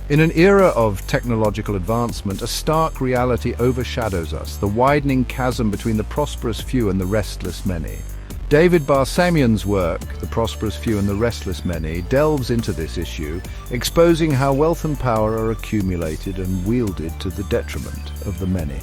In an era of technological advancement, a stark reality overshadows us, the widening chasm between the prosperous few and the restless many. David Barsamian's work, The Prosperous Few and the Restless Many, delves into this issue, exposing how wealth and power are accumulated and wielded to the detriment of the many.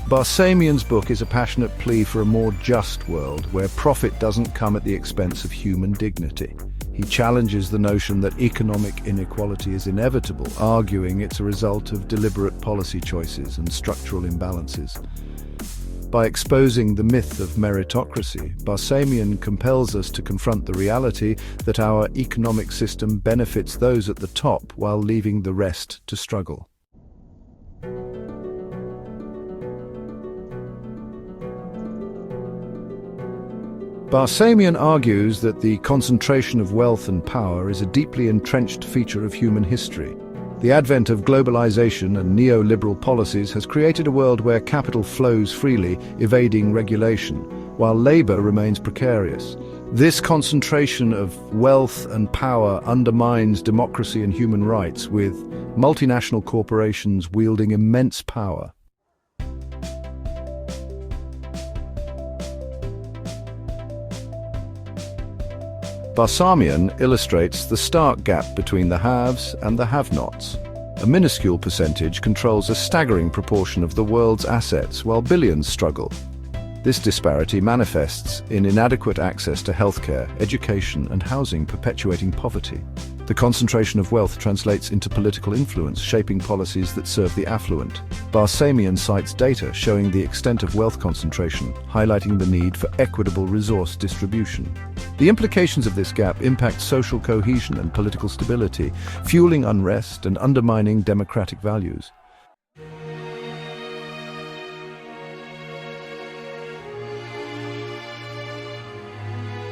Barsamian's book is a passionate plea for a more just world, where profit doesn't come at the expense of human dignity. He challenges the notion that economic inequality is inevitable, arguing it's a result of deliberate policy choices and structural imbalances. By exposing the myth of meritocracy, Barsamian compels us to confront the reality that our economic system benefits those at the top while leaving the rest to struggle. Barsamian argues that the concentration of wealth and power is a deeply entrenched feature of human history. The advent of globalization and neoliberal policies has created a world where capital flows freely, evading regulation, while labor remains precarious. This concentration of wealth and power undermines democracy and human rights, with multinational corporations wielding immense power. Barsamian illustrates the stark gap between the haves and the have-nots. A minuscule percentage controls a staggering proportion of the world's assets, while billions struggle. This disparity manifests in inadequate access to healthcare, education, and housing, perpetuating poverty. The concentration of wealth translates into political influence, shaping policies that serve the affluent. Barsamian cites data showing the extent of wealth concentration, highlighting the need for equitable resource distribution. The implications of this gap impact social cohesion and political stability, fueling unrest and undermining democratic values.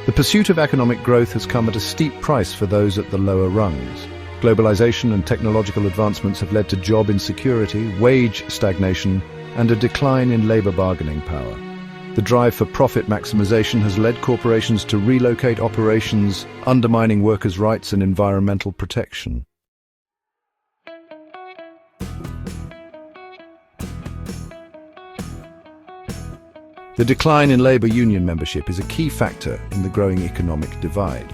The pursuit of economic growth has come at a steep price for those at the lower rungs. Globalization and technological advancements have led to job insecurity, wage stagnation, and a decline in labor bargaining power. The drive for profit maximization has led corporations to relocate operations, undermining workers' rights and environmental protection. The decline in labor union membership is a key factor in the growing economic divide.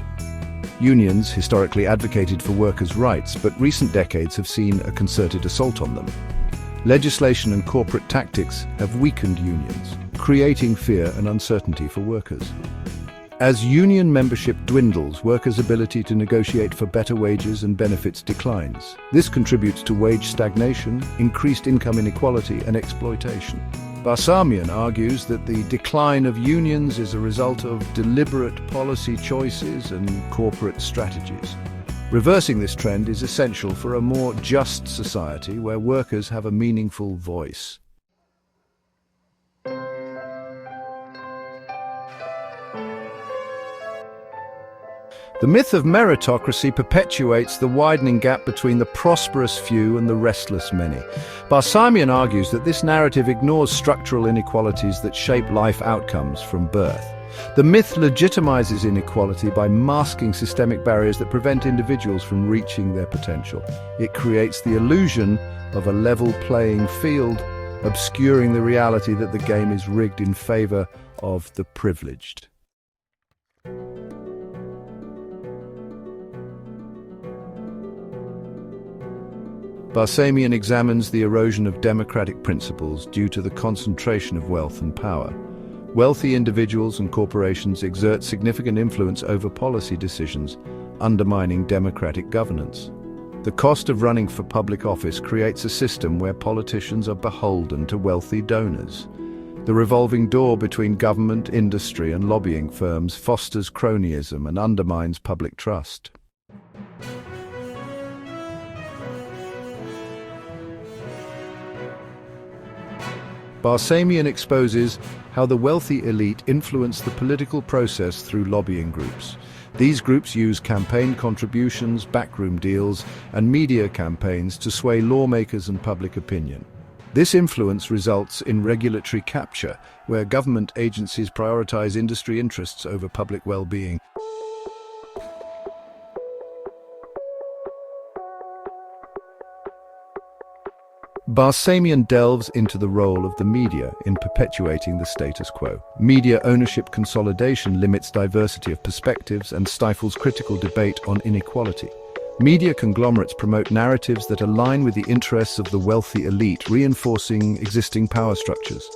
Unions historically advocated for workers' rights, but recent decades have seen a concerted assault on them. Legislation and corporate tactics have weakened unions, creating fear and uncertainty for workers. As union membership dwindles, workers' ability to negotiate for better wages and benefits declines. This contributes to wage stagnation, increased income inequality, and exploitation. Barsamian argues that the decline of unions is a result of deliberate policy choices and corporate strategies. Reversing this trend is essential for a more just society where workers have a meaningful voice. The myth of meritocracy perpetuates the widening gap between the prosperous few and the restless many. Barsamian argues that this narrative ignores structural inequalities that shape life outcomes from birth. The myth legitimizes inequality by masking systemic barriers that prevent individuals from reaching their potential. It creates the illusion of a level playing field, obscuring the reality that the game is rigged in favor of the privileged. Barsamian examines the erosion of democratic principles due to the concentration of wealth and power. Wealthy individuals and corporations exert significant influence over policy decisions, undermining democratic governance. The cost of running for public office creates a system where politicians are beholden to wealthy donors. The revolving door between government, industry, and lobbying firms fosters cronyism and undermines public trust. Barsamian exposes how the wealthy elite influence the political process through lobbying groups. These groups use campaign contributions, backroom deals, and media campaigns to sway lawmakers and public opinion. This influence results in regulatory capture, where government agencies prioritize industry interests over public well-being. Barsamian delves into the role of the media in perpetuating the status quo. Media ownership consolidation limits diversity of perspectives and stifles critical debate on inequality. Media conglomerates promote narratives that align with the interests of the wealthy elite, reinforcing existing power structures.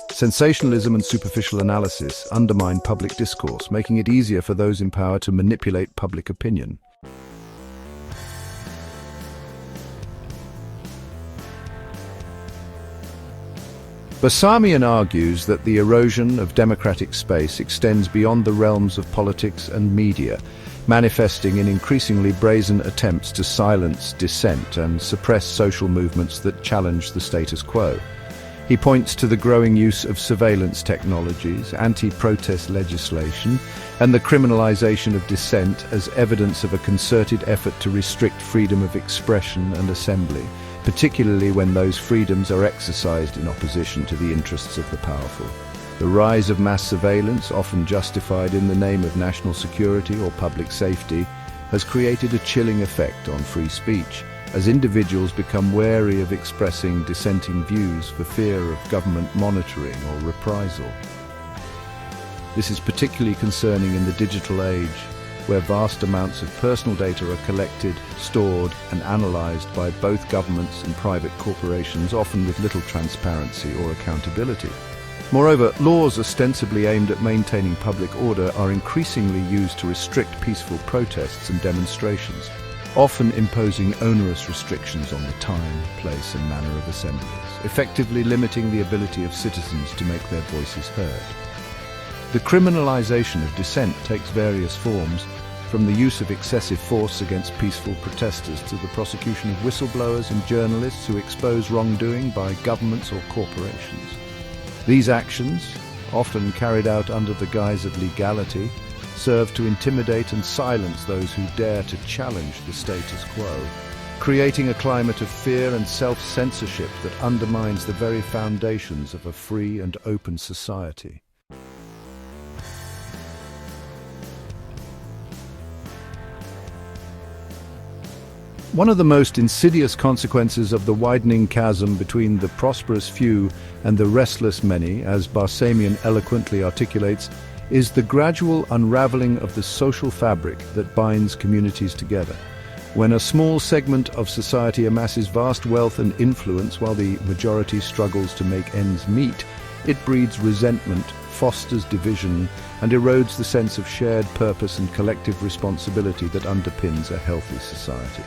Sensationalism and superficial analysis undermine public discourse, making it easier for those in power to manipulate public opinion. Barsamian argues that the erosion of democratic space extends beyond the realms of politics and media, manifesting in increasingly brazen attempts to silence dissent and suppress social movements that challenge the status quo. He points to the growing use of surveillance technologies, anti-protest legislation, and the criminalization of dissent as evidence of a concerted effort to restrict freedom of expression and assembly, particularly when those freedoms are exercised in opposition to the interests of the powerful. The rise of mass surveillance, often justified in the name of national security or public safety, has created a chilling effect on free speech, as individuals become wary of expressing dissenting views for fear of government monitoring or reprisal. This is particularly concerning in the digital age, where vast amounts of personal data are collected, stored, and analyzed by both governments and private corporations, often with little transparency or accountability. Moreover, laws ostensibly aimed at maintaining public order are increasingly used to restrict peaceful protests and demonstrations, often imposing onerous restrictions on the time, place, and manner of assemblies, effectively limiting the ability of citizens to make their voices heard. The criminalization of dissent takes various forms, from the use of excessive force against peaceful protesters to the prosecution of whistleblowers and journalists who expose wrongdoing by governments or corporations. These actions, often carried out under the guise of legality, serve to intimidate and silence those who dare to challenge the status quo, creating a climate of fear and self-censorship that undermines the very foundations of a free and open society. One of the most insidious consequences of the widening chasm between the prosperous few and the restless many, as Barsamian eloquently articulates, is the gradual unraveling of the social fabric that binds communities together. When a small segment of society amasses vast wealth and influence while the majority struggles to make ends meet, it breeds resentment, fosters division, and erodes the sense of shared purpose and collective responsibility that underpins a healthy society.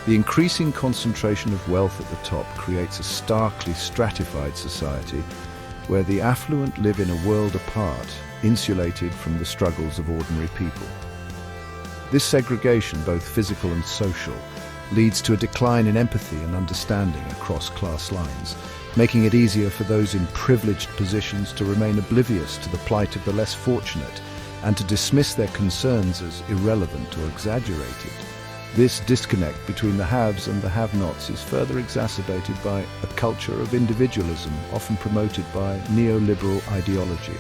The increasing concentration of wealth at the top creates a starkly stratified society where the affluent live in a world apart, insulated from the struggles of ordinary people. This segregation, both physical and social, leads to a decline in empathy and understanding across class lines, making it easier for those in privileged positions to remain oblivious to the plight of the less fortunate and to dismiss their concerns as irrelevant or exaggerated. This disconnect between the haves and the have-nots is further exacerbated by a culture of individualism, often promoted by neoliberal ideology,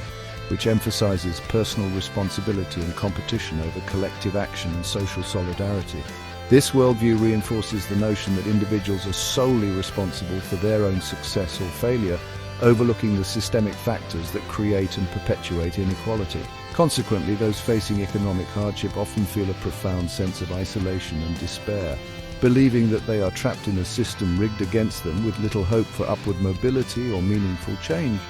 which emphasizes personal responsibility and competition over collective action and social solidarity. This worldview reinforces the notion that individuals are solely responsible for their own success or failure, overlooking the systemic factors that create and perpetuate inequality. Consequently, those facing economic hardship often feel a profound sense of isolation and despair, believing that they are trapped in a system rigged against them with little hope for upward mobility or meaningful change.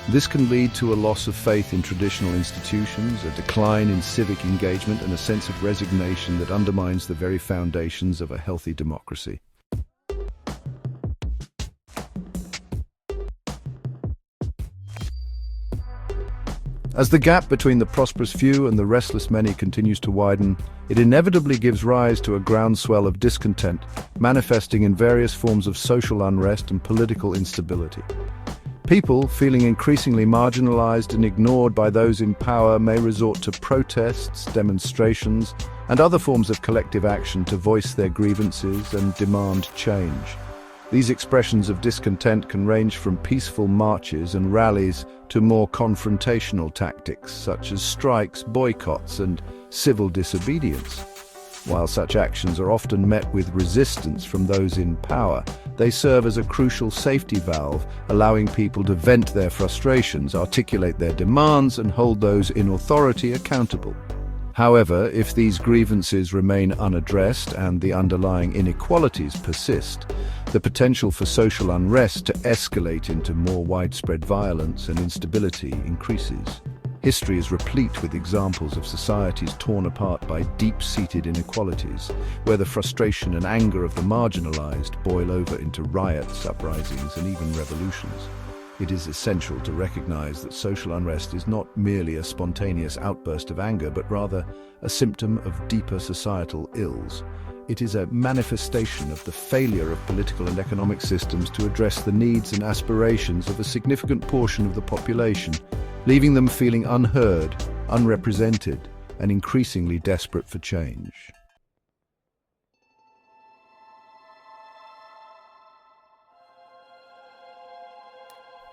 This can lead to a loss of faith in traditional institutions, a decline in civic engagement, and a sense of resignation that undermines the very foundations of a healthy democracy. As the gap between the prosperous few and the restless many continues to widen, it inevitably gives rise to a groundswell of discontent, manifesting in various forms of social unrest and political instability. People, feeling increasingly marginalized and ignored by those in power, may resort to protests, demonstrations, and other forms of collective action to voice their grievances and demand change. These expressions of discontent can range from peaceful marches and rallies to more confrontational tactics such as strikes, boycotts, and civil disobedience. While such actions are often met with resistance from those in power, They serve as a crucial safety valve, allowing people to vent their frustrations, articulate their demands, and hold those in authority accountable. However, if these grievances remain unaddressed and the underlying inequalities persist, the potential for social unrest to escalate into more widespread violence and instability increases. History is replete with examples of societies torn apart by deep-seated inequalities, where the frustration and anger of the marginalized boil over into riots, uprisings, and even revolutions. It is essential to recognize that social unrest is not merely a spontaneous outburst of anger, but rather a symptom of deeper societal ills. It is a manifestation of the failure of political and economic systems to address the needs and aspirations of a significant portion of the population, leaving them feeling unheard, unrepresented, and increasingly desperate for change.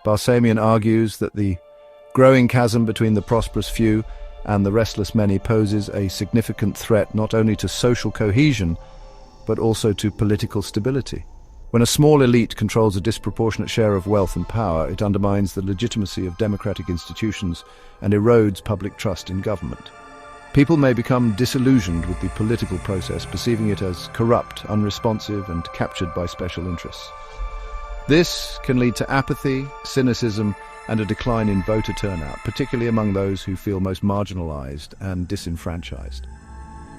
Barsamian argues that the growing chasm between the prosperous few and the restless many poses a significant threat not only to social cohesion, but also to political stability. When a small elite controls a disproportionate share of wealth and power, it undermines the legitimacy of democratic institutions and erodes public trust in government. People may become disillusioned with the political process, perceiving it as corrupt, unresponsive, and captured by special interests. This can lead to apathy, cynicism, and a decline in voter turnout, particularly among those who feel most marginalized and disenfranchised.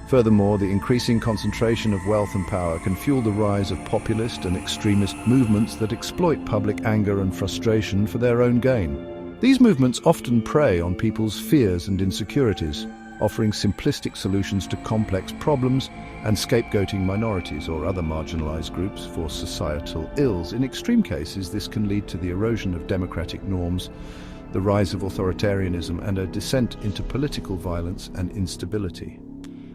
Furthermore, the increasing concentration of wealth and power can fuel the rise of populist and extremist movements that exploit public anger and frustration for their own gain. These movements often prey on people's fears and insecurities, offering simplistic solutions to complex problems and scapegoating minorities or other marginalized groups for societal ills. In extreme cases, this can lead to the erosion of democratic norms, the rise of authoritarianism, and a descent into political violence and instability.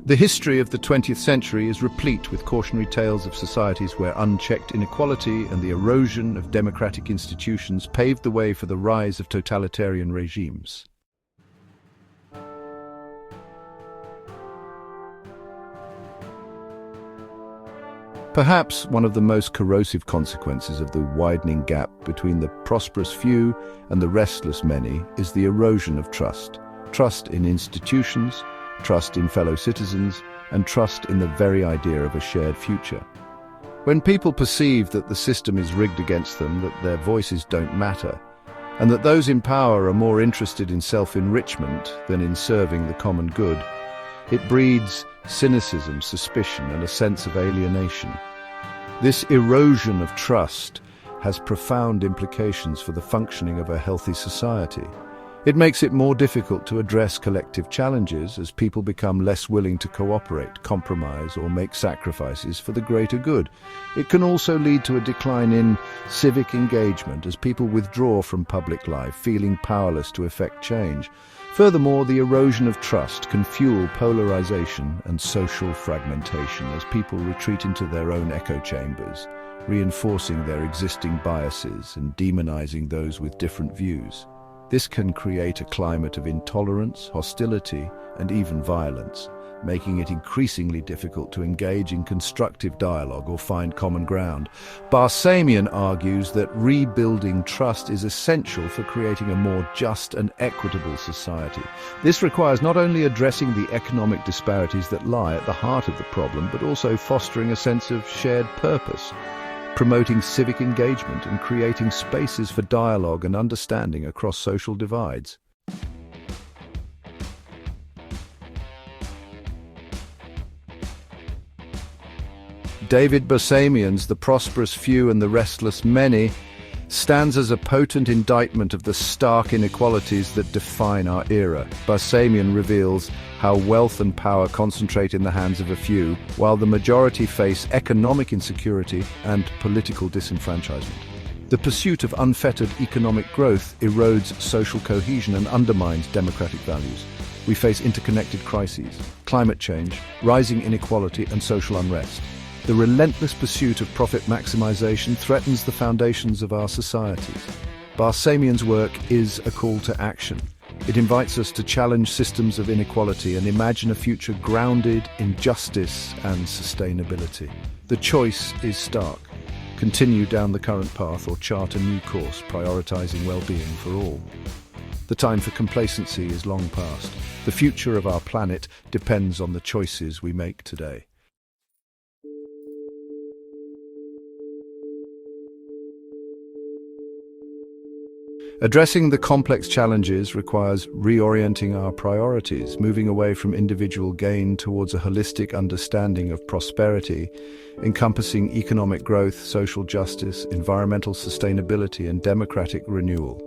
The history of the 20th century is replete with cautionary tales of societies where unchecked inequality and the erosion of democratic institutions paved the way for the rise of totalitarian regimes. Perhaps one of the most corrosive consequences of the widening gap between the prosperous few and the restless many is the erosion of trust. Trust in institutions, trust in fellow citizens, and trust in the very idea of a shared future. When people perceive that the system is rigged against them, that their voices don't matter, and that those in power are more interested in self-enrichment than in serving the common good, it breeds cynicism, suspicion, and a sense of alienation. This erosion of trust has profound implications for the functioning of a healthy society. It makes it more difficult to address collective challenges as people become less willing to cooperate, compromise, or make sacrifices for the greater good. It can also lead to a decline in civic engagement as people withdraw from public life, feeling powerless to effect change. Furthermore, the erosion of trust can fuel polarization and social fragmentation as people retreat into their own echo chambers, reinforcing their existing biases and demonizing those with different views. This can create a climate of intolerance, hostility, and even violence, making it increasingly difficult to engage in constructive dialogue or find common ground. Barsamian argues that rebuilding trust is essential for creating a more just and equitable society. This requires not only addressing the economic disparities that lie at the heart of the problem, but also fostering a sense of shared purpose, promoting civic engagement, and creating spaces for dialogue and understanding across social divides. David Barsamian's The Prosperous Few and the Restless Many stands as a potent indictment of the stark inequalities that define our era. Barsamian reveals how wealth and power concentrate in the hands of a few, while the majority face economic insecurity and political disenfranchisement. The pursuit of unfettered economic growth erodes social cohesion and undermines democratic values. We face interconnected crises, climate change, rising inequality, and social unrest. The relentless pursuit of profit maximization threatens the foundations of our societies. Barsamian's work is a call to action. It invites us to challenge systems of inequality and imagine a future grounded in justice and sustainability. The choice is stark: continue down the current path, or chart a new course, prioritizing well-being for all. The time for complacency is long past. The future of our planet depends on the choices we make today. Addressing the complex challenges requires reorienting our priorities, moving away from individual gain towards a holistic understanding of prosperity, encompassing economic growth, social justice, environmental sustainability, and democratic renewal.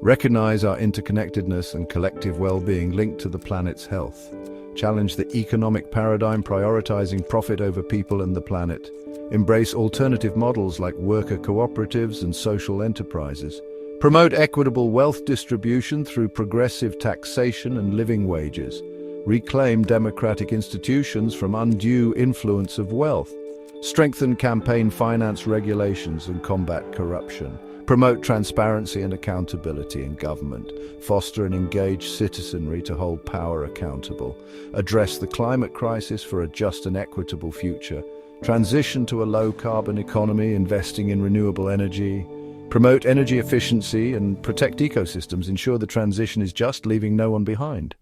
Recognize our interconnectedness and collective well-being linked to the planet's health. Challenge the economic paradigm, prioritizing profit over people and the planet. Embrace alternative models like worker cooperatives and social enterprises. Promote equitable wealth distribution through progressive taxation and living wages. Reclaim democratic institutions from undue influence of wealth. Strengthen campaign finance regulations and combat corruption. Promote transparency and accountability in government. Foster an engaged citizenry to hold power accountable. Address the climate crisis for a just and equitable future. Transition to a low-carbon economy, investing in renewable energy. Promote energy efficiency and protect ecosystems. Ensure the transition is just, leaving no one behind.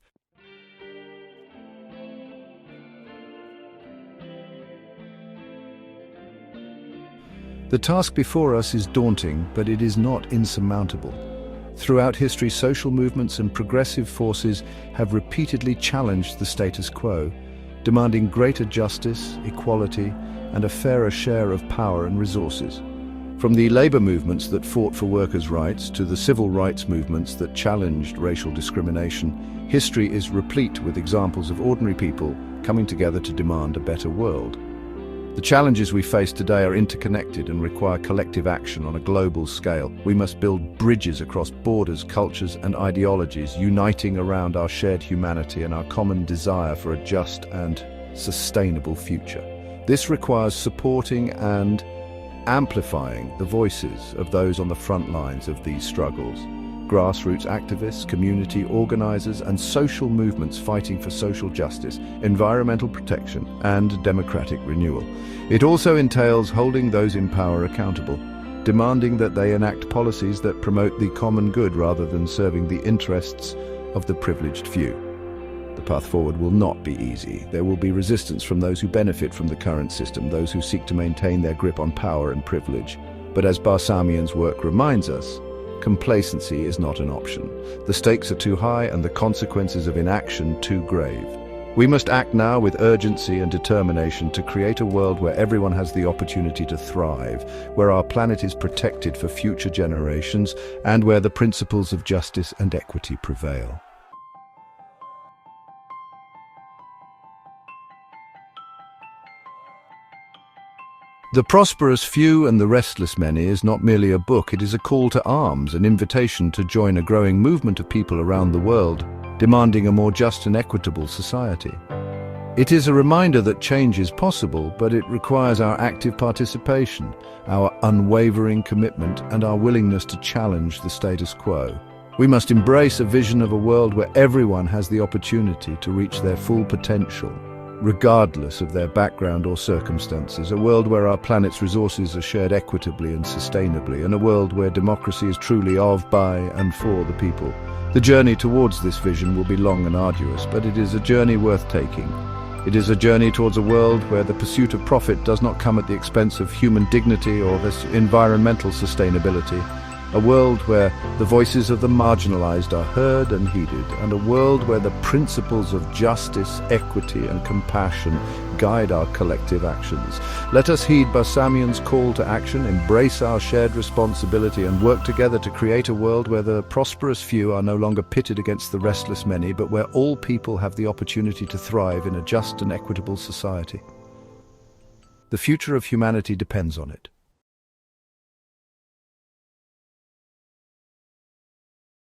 The task before us is daunting, but it is not insurmountable. Throughout history, social movements and progressive forces have repeatedly challenged the status quo, demanding greater justice, equality, and a fairer share of power and resources. From the labor movements that fought for workers' rights to the civil rights movements that challenged racial discrimination, history is replete with examples of ordinary people coming together to demand a better world. The challenges we face today are interconnected and require collective action on a global scale. We must build bridges across borders, cultures, and ideologies, uniting around our shared humanity and our common desire for a just and sustainable future. This requires supporting and amplifying the voices of those on the front lines of these struggles. Grassroots activists, community organizers, and social movements fighting for social justice, environmental protection, and democratic renewal. It also entails holding those in power accountable, demanding that they enact policies that promote the common good rather than serving the interests of the privileged few. The path forward will not be easy. There will be resistance from those who benefit from the current system, those who seek to maintain their grip on power and privilege. But as Barsamian's work reminds us, complacency is not an option. The stakes are too high and the consequences of inaction too grave. We must act now with urgency and determination to create a world where everyone has the opportunity to thrive, where our planet is protected for future generations, and where the principles of justice and equity prevail. The Prosperous Few and the Restless Many is not merely a book, it is a call to arms, an invitation to join a growing movement of people around the world, demanding a more just and equitable society. It is a reminder that change is possible, but it requires our active participation, our unwavering commitment, and our willingness to challenge the status quo. We must embrace a vision of a world where everyone has the opportunity to reach their full potential, regardless of their background or circumstances, a world where our planet's resources are shared equitably and sustainably, and a world where democracy is truly of, by, and for the people. The journey towards this vision will be long and arduous, but it is a journey worth taking. It is a journey towards a world where the pursuit of profit does not come at the expense of human dignity or this environmental sustainability. A world where the voices of the marginalized are heard and heeded, and a world where the principles of justice, equity, and compassion guide our collective actions. Let us heed Barsamian's call to action, embrace our shared responsibility, and work together to create a world where the prosperous few are no longer pitted against the restless many, but where all people have the opportunity to thrive in a just and equitable society. The future of humanity depends on it.